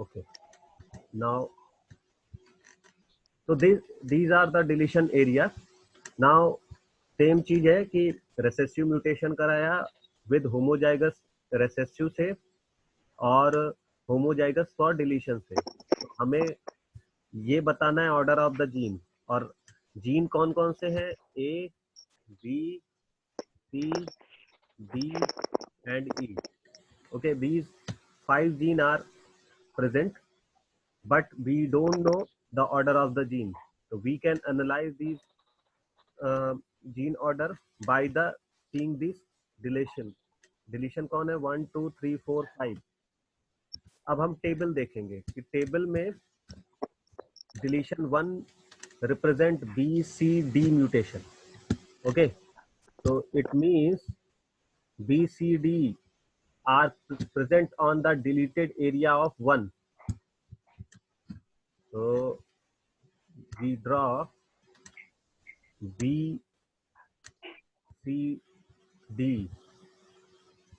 Okay. Now, so these are the deletion area. Now, same चीज है कि recessive mutation कराया विद होमोजाइगस रेसेसिव से और होमोजाइगस फॉर डिलीशन से। तो हमें ये बताना है ऑर्डर ऑफ द जीन, और जीन कौन कौन से हैं, A B C D and E. Okay, these 5 gene are present, but we don't know the order of the gene. So we can analyze these gene order by the seeing this deletion. Deletion कौन है, 1 2 3 4 5। अब हम table देखेंगे कि table में deletion 1 represent B C D mutation. Okay, so it means B, C, D are present on the deleted area of 1. So we draw B, C, D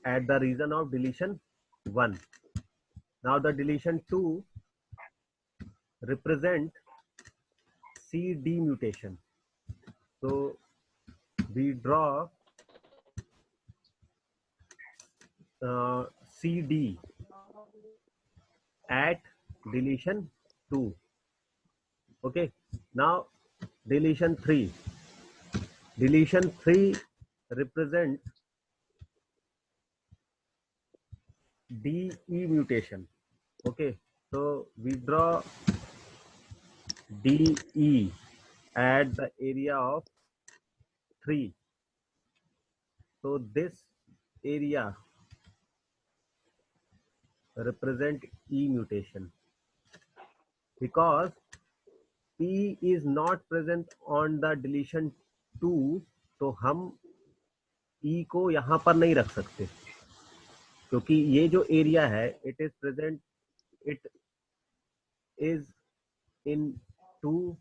at the region of deletion 1. Now the deletion 2 represent C, D mutation. So we draw C, D at deletion 2. Okay, now deletion 3. Deletion 3 represent DE mutation. Okay, so we draw DE at the area of 3. So this area represent E mutation because P is not present on the deletion 2, तो हम E को यहाँ पर नहीं रख सकते क्योंकि ये जो एरिया है it is present, it is in 2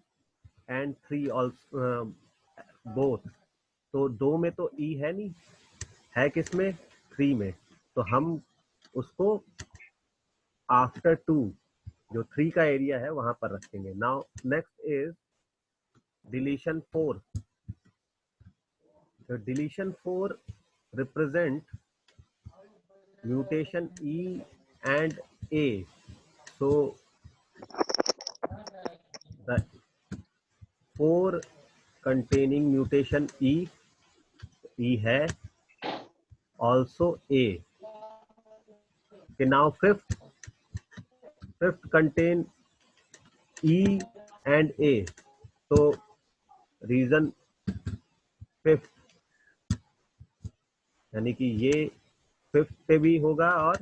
and 3 also both. तो 2 में तो E है नहीं, है किसमें, 3 में। तो हम उसको आफ्टर 2 जो 3 का एरिया है वहां पर रखेंगे। Now next is deletion 4। तो deletion 4 represent mutation E and A. So the 4 containing mutation E है, also A. Okay, now fifth contain E and A. So region 5th, यानी कि ये 5th पे भी होगा और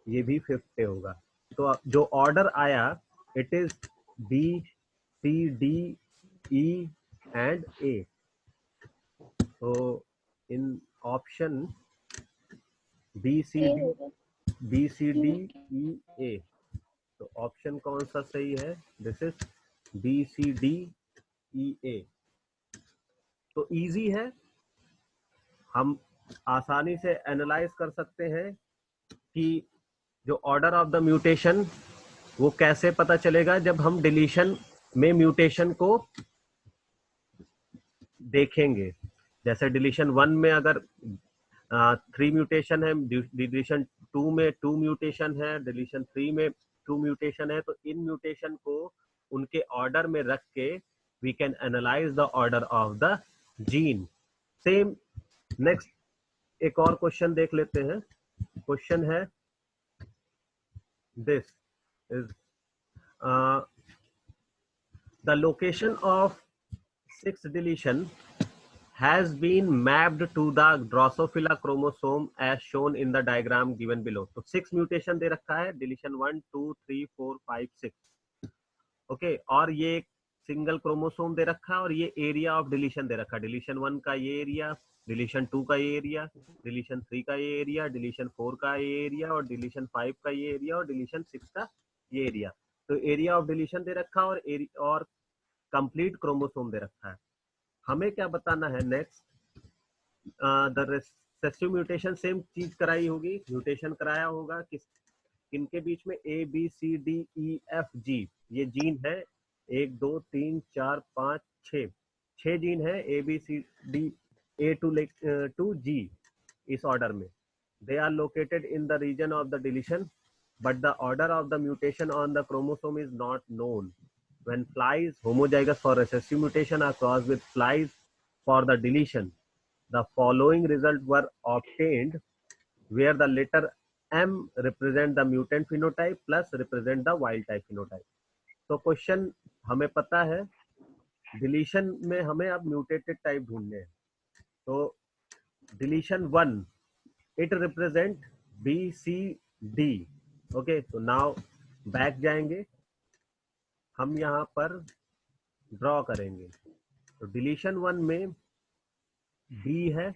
ये भी 5th पे होगा। तो जो ऑर्डर आया it is B C D E and A. तो इन option B C D E A, तो ऑप्शन कौन सा सही है, this is B C D E A. तो इजी है, हम आसानी से एनालाइज कर सकते हैं कि जो ऑर्डर ऑफ द म्यूटेशन वो कैसे पता चलेगा जब हम डिलीशन में म्यूटेशन को देखेंगे। जैसे डिलीशन 1 में अगर 3 म्यूटेशन है, डिलीशन 2 में 2 म्यूटेशन है, डिलीशन 3 में 2 म्यूटेशन है, तो इन म्यूटेशन को उनके ऑर्डर में रख के we can analyse the order of the gene. Same next एक और क्वेश्चन देख लेते हैं। क्वेश्चन है this is the location of 6th deletion has been mapped to the Drosophila chromosome as shown in the diagram given below. तो 6 mutation दे रखा है, deletion 1 2 3 4 5 6। Okay, और ये सिंगल क्रोमोसोम दे रखा है और ये एरिया ऑफ डिलीशन दे रखा है। डिलीशन 1 का ये एरिया, डिलीशन 2 का ये एरिया, डिलीशन 3 का ये एरिया, डिलीशन 4 का ये एरिया और डिलीशन 5 का ये एरिया और डिलीशन 6 का ये एरिया। तो एरिया ऑफ डिलीशन दे रखा है और कंप्लीट क्रोमोसोम दे रखा है। हमें क्या बताना है next, the recessive mutation same चीज कराई होगी, म्यूटेशन कराया होगा किस किनके बीच में, A B C D E F G, ये जीन है 1 2 3 4 5 6, 6 जीन है A B C D A to G इस ऑर्डर में. They are located in the region of the deletion but the order of the mutation on the chromosome is not known. When flies homozygous for recessive mutation are crossed with flies for the deletion, the following results were obtained where the letter M represent the mutant phenotype plus represent the wild type phenotype. तो question हमें पता है deletion में हमें अब mutated type ढूंढने हैं. तो deletion 1 it represent B C D. Okay, तो नाउ बैक जाएंगे, हम यहाँ पर ड्रॉ करेंगे. तो डिलीशन 1 में बी है,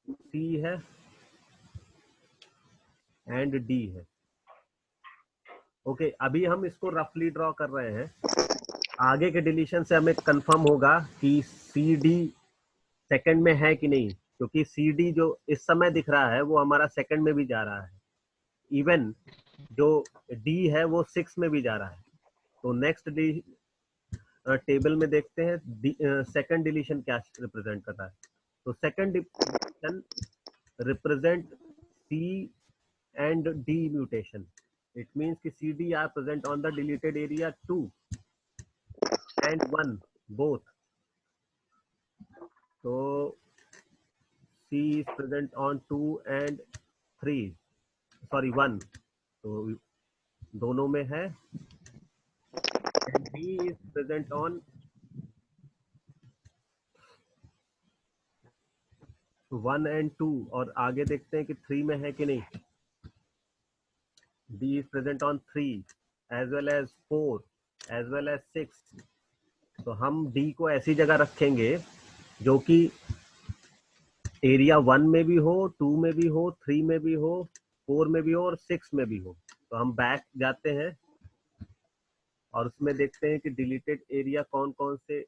सी है एंड डी है. ओके, अभी हम इसको रफली ड्रॉ कर रहे हैं. आगे के डिलीशन से हमें कंफर्म होगा कि सी डी सेकंड में है कि नहीं, क्योंकि सी डी जो इस समय दिख रहा है वो हमारा सेकंड में भी जा रहा है. इवन जो डी है वो 6 में भी जा रहा है. तो नेक्स्ट टेबल में देखते हैं सेकंड डिलीशन क्या रिप्रेजेंट कर रहा है. तो second deletion represent C and D mutation. It means कि C D are present on the deleted area 2 and 1 बोथ. तो C is present on 2 and 3, sorry 1, तो दोनों में है. B is present on 1 and 2, और आगे देखते हैं कि 3 में है कि नहीं. D is present on 3 as well as 4 as well as 6. तो हम D को ऐसी जगह रखेंगे जो कि एरिया 1 में भी हो, 2 में भी हो, 3 में भी हो, 4 में भी हो और 6 में भी हो. तो हम बैक जाते हैं और उसमें देखते हैं कि डिलीटेड एरिया कौन कौन से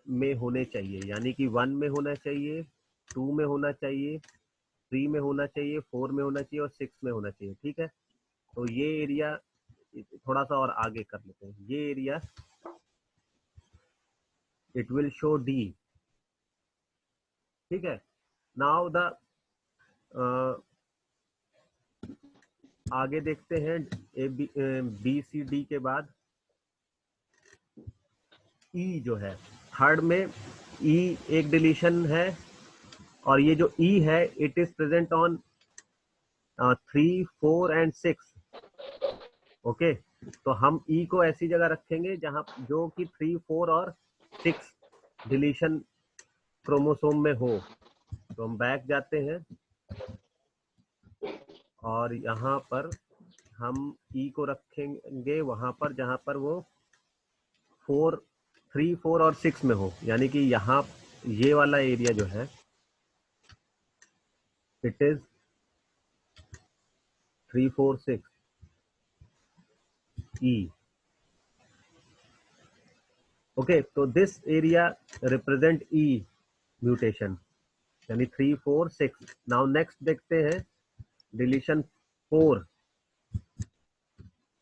में होने चाहिए. यानी कि 1 में होना चाहिए, 2 में होना चाहिए, 3 में होना चाहिए, 4 में होना चाहिए और 6 में होना चाहिए. ठीक है, तो ये एरिया थोड़ा सा और आगे कर लेते हैं. ये area it will show D. ठीक है, नाउ द आगे देखते हैं बी सी डी के बाद ई जो है थर्ड में. ई एक डिलीशन है और ये जो ई है it is present on 3 4 and 6. Okay, तो हम ई को ऐसी जगह रखेंगे जहां जो कि 3 4 और 6 डिलीशन क्रोमोसोम में हो. तो हम बैक जाते हैं और यहाँ पर हम ई को रखेंगे वहां पर जहां पर वो 3 4 और 6 में हो. यानी कि यहाँ ये वाला एरिया जो है इट इज 3 4 6 ई. ओके, तो this area represent E mutation, यानी 3 4 6. नाउ नेक्स्ट देखते हैं डिलीशन 4.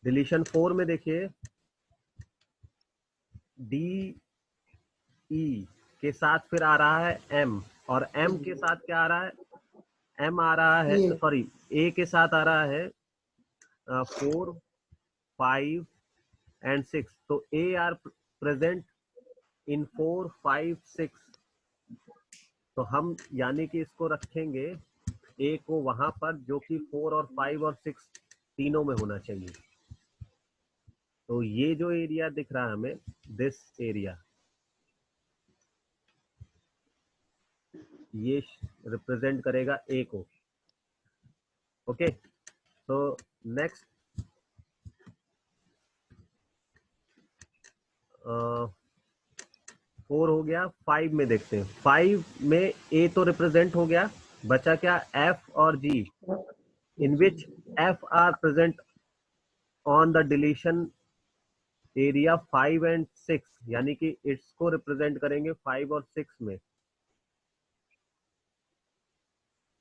डिलीशन 4 में देखिए डी ई के साथ फिर आ रहा है एम, और एम के साथ क्या आ रहा है, एम आ रहा है, सॉरी ए के साथ आ रहा है 4 5 एंड 6. तो ए आर प्रेजेंट इन 4 5 6. तो हम यानी कि इसको रखेंगे ए को वहां पर जो कि 4 और 5 और 6 तीनों में होना चाहिए. तो ये जो एरिया दिख रहा है हमें, दिस एरिया, ये रिप्रेजेंट करेगा ए को. ओके, तो नेक्स्ट 4 हो गया. 5 में देखते हैं. 5 में ए तो रिप्रेजेंट हो गया, बचा क्या, एफ और G, in which F are present on the deletion area 5 and 6. यानी कि इसको रिप्रेजेंट करेंगे 5 और 6 में.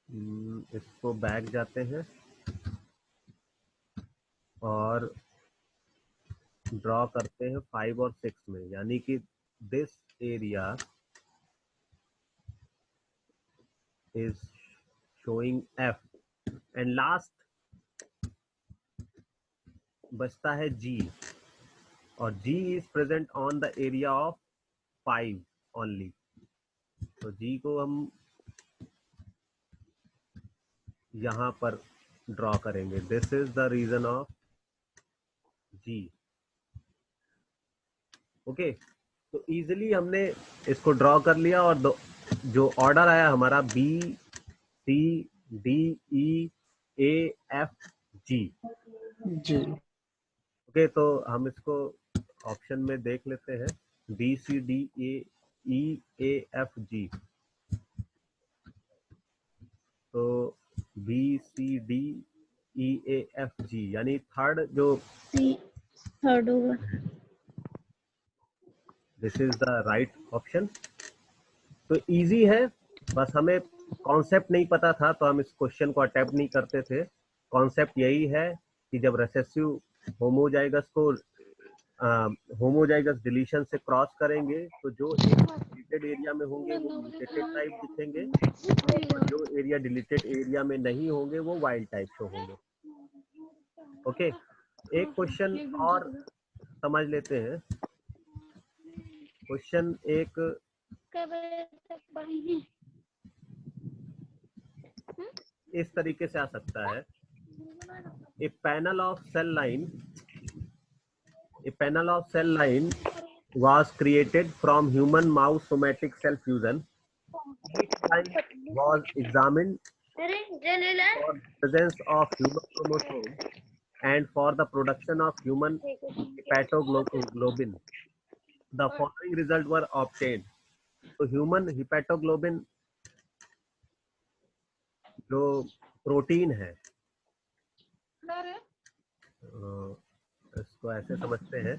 इसको बैक जाते हैं और ड्रॉ करते हैं 5 और 6 में, यानी कि this area is showing F and last बचता है जी, और G is present on the area of 5 only. तो जी को हम यहां पर ड्रॉ करेंगे। This is the region of G. Okay, तो इजीली हमने इसको ड्रॉ कर लिया, और जो ऑर्डर आया हमारा B C D E A F G. G okay, तो हम इसको ऑप्शन में देख लेते हैं, B C D E A F G. तो B C D E A F G यानी थर्ड जो थर्ड होगा। This is the right option. तो इजी है, बस हमें कॉन्सेप्ट नहीं पता था तो हम इस क्वेश्चन को अटेम्प्ट नहीं करते थे। कॉन्सेप्ट यही है कि जब रिसेसिव होमोजाइगस को होमोजाइगस डिलीशन से क्रॉस करेंगे तो जो डिलीटेड एरिया में होंगे वो म्यूटेटेड टाइप दिखेंगे, और जो एरिया डिलीटेड एरिया में नहीं होंगे वो वाइल्ड टाइप शो होंगे। ओके, एक क्वेश्चन और समझ लेते हैं। क्वेश्चन एक इस तरीके से आ सकता है, a panel of cell line was created from human mouse somatic cell fusion. Each line was examined for presence of human chromosome and for the production of human hepatoglobin. The following results were obtained. तो human hepatoglobin जो protein है, इसको ऐसे समझते हैं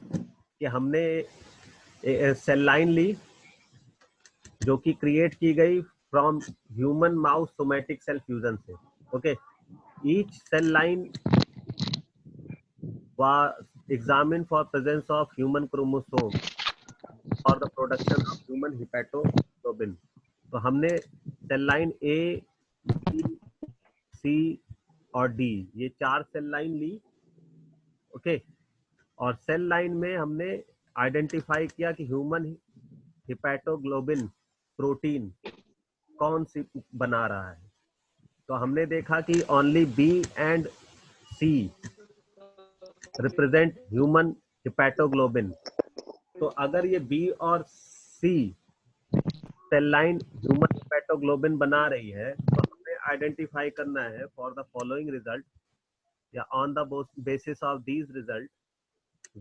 कि हमने cell line ली जो कि क्रिएट की गई from human mouse somatic cell fusion से। Okay, each cell line was examined for presence of human chromosome for the production of human hepatoglobin. तो हमने cell line A B C और D, ये 4 cell line ली। Okay, और cell line में हमने identify किया कि ह्यूमन हिपैटोग्लोबिन प्रोटीन कौन सी बना रहा है। तो हमने देखा कि only B and C represent human haptoglobin. तो अगर ये बी और C cell line human haptoglobin बना रही है तो हमें आइडेंटिफाई करना है फॉर द फॉलोइंग रिजल्ट या on the basis of these result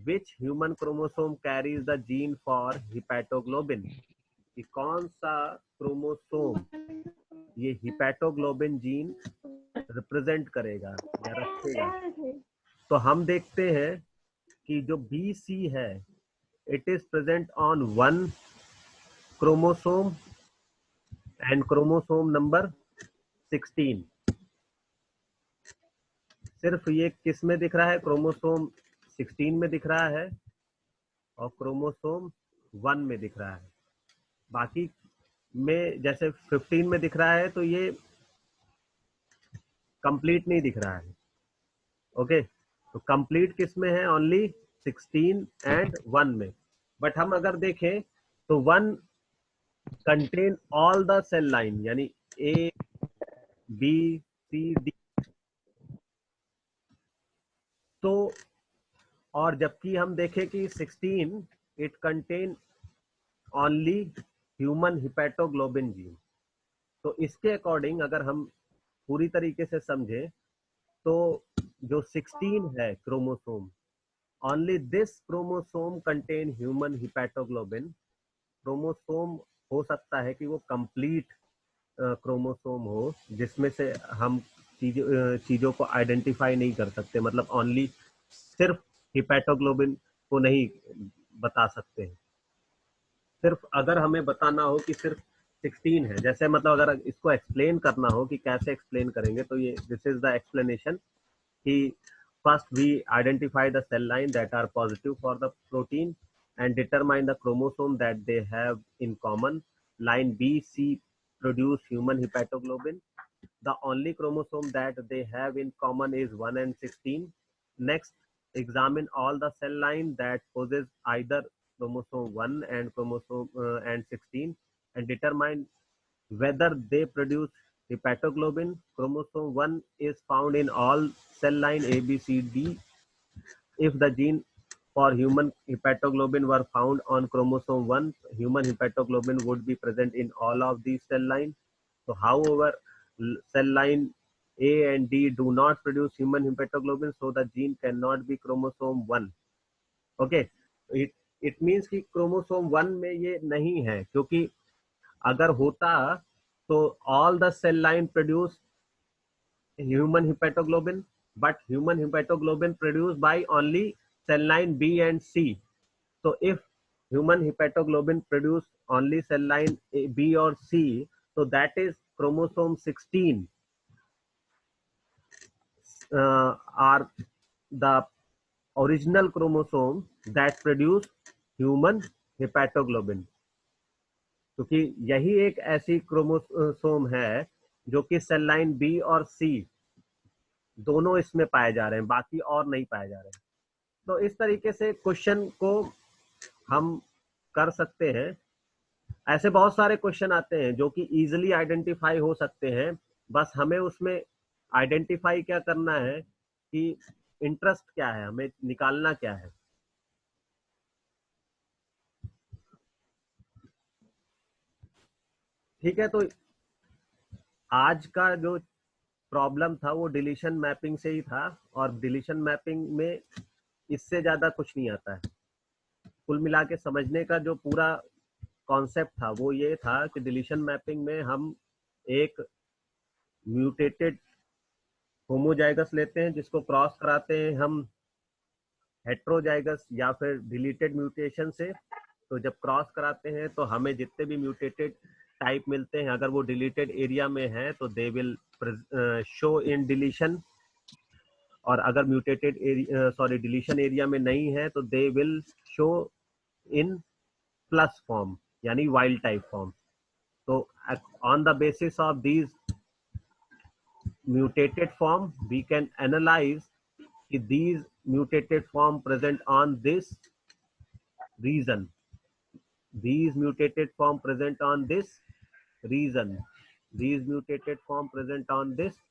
which human chromosome carries the gene for haptoglobin. कि कौन सा क्रोमोसोम ये हिपैटोग्लोबिन जीन रिप्रेजेंट करेगा या रखेगा। तो हम देखते हैं कि जो बी सी है it is present on 1 chromosome and chromosome number 16। सिर्फ ये किस में दिख रहा है, क्रोमोसोम 16 में दिख रहा है और क्रोमोसोम 1 में दिख रहा है। बाकी में जैसे 15 में दिख रहा है तो ये कंप्लीट नहीं दिख रहा है। ओके, तो कंप्लीट किस में है, ओनली 16 एंड 1 में। बट हम अगर देखें तो 1 contain all the cell line यानी ए बी सी डी। तो और जबकि हम देखें कि 16 it contain only human haptoglobin gene. तो इसके अकॉर्डिंग अगर हम पूरी तरीके से समझें तो जो 16 है chromosome, only this chromosome contain human haptoglobin. Chromosome हो सकता है कि वो कंप्लीट क्रोमोसोम हो जिसमें से हम चीजों को आइडेंटिफाई नहीं कर सकते, मतलब ओनली सिर्फ हिपैटोग्लोबिन को नहीं बता सकते हैं। सिर्फ अगर हमें बताना हो कि सिर्फ 16 है। जैसे मतलब अगर इसको एक्सप्लेन करना हो कि कैसे एक्सप्लेन करेंगे, तो ये दिस इज द एक्सप्लेनेशन कि first we identify the cell line that are positive for the protein and determine the chromosome that they have in common. Line B, C produce human hepatoglobin. The only chromosome that they have in common is 1 and 16. Next, examine all the cell line that possess either chromosome 1 and chromosome and 16 and determine whether they produce hepatoglobin. Chromosome 1 is found in all cell line A, B, C, D. If the gene for human hepatoglobin were found on chromosome 1, human hepatoglobin would be present in all of these cell lines. So, however, cell line A and D do not produce human hepatoglobin, so the gene cannot be chromosome 1. Okay, it means कि chromosome 1 में ये नहीं है, क्योंकि अगर होता तो all the cell line produce human hepatoglobin, but human hepatoglobin produced by only cell line B and C. So if human hepatoglobin produce only cell line A, B or C, so that is chromosome 16 are the original chromosome that produce human hepatoglobin. क्योंकि यही एक ऐसी chromosome है जो कि cell line B और सी दोनों इसमें पाए जा रहे हैं, बाकी और नहीं पाए जा रहे हैं। तो इस तरीके से क्वेश्चन को हम कर सकते हैं। ऐसे बहुत सारे क्वेश्चन आते हैं जो कि इजीली आइडेंटिफाई हो सकते हैं, बस हमें उसमें आइडेंटिफाई क्या करना है कि इंटरेस्ट क्या है, हमें निकालना क्या है। ठीक है, तो आज का जो प्रॉब्लम था वो डिलीशन मैपिंग से ही था, और डिलीशन मैपिंग में इससे ज्यादा कुछ नहीं आता है। कुल मिला के समझने का जो पूरा कॉन्सेप्ट था वो ये था कि डिलीशन मैपिंग में हम एक म्यूटेटेड होमोजाइगस लेते हैं जिसको क्रॉस कराते हैं हम हेट्रोजाइगस या फिर डिलीटेड म्यूटेशन से। तो जब क्रॉस कराते हैं तो हमें जितने भी म्यूटेटेड टाइप मिलते हैं, अगर वो डिलीटेड एरिया में है तो they will show in deletion, और अगर म्यूटेटेड एरिया डिलीशन एरिया में नहीं है तो they will show in plus form यानी वाइल्ड टाइप फॉर्म। तो on the basis of these mutated form we can analyze these mutated form present on this region, these mutated form present on this region, these mutated form present on this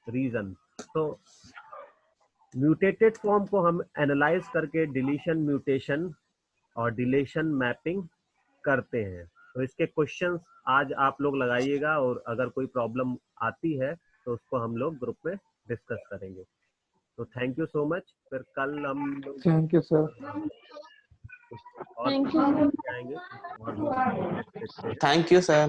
region। तो mutated form को हम analyse करके deletion mutation और deletion mapping करते हैं। तो इसके questions आज आप लोग लगाइएगा, और अगर कोई प्रॉब्लम आती है तो उसको हम लोग ग्रुप में डिस्कस करेंगे। तो थैंक यू सो मच। फिर कल हम लोग थैंक यू सर। और Thank you. जाएंगे और थैंक यू सर।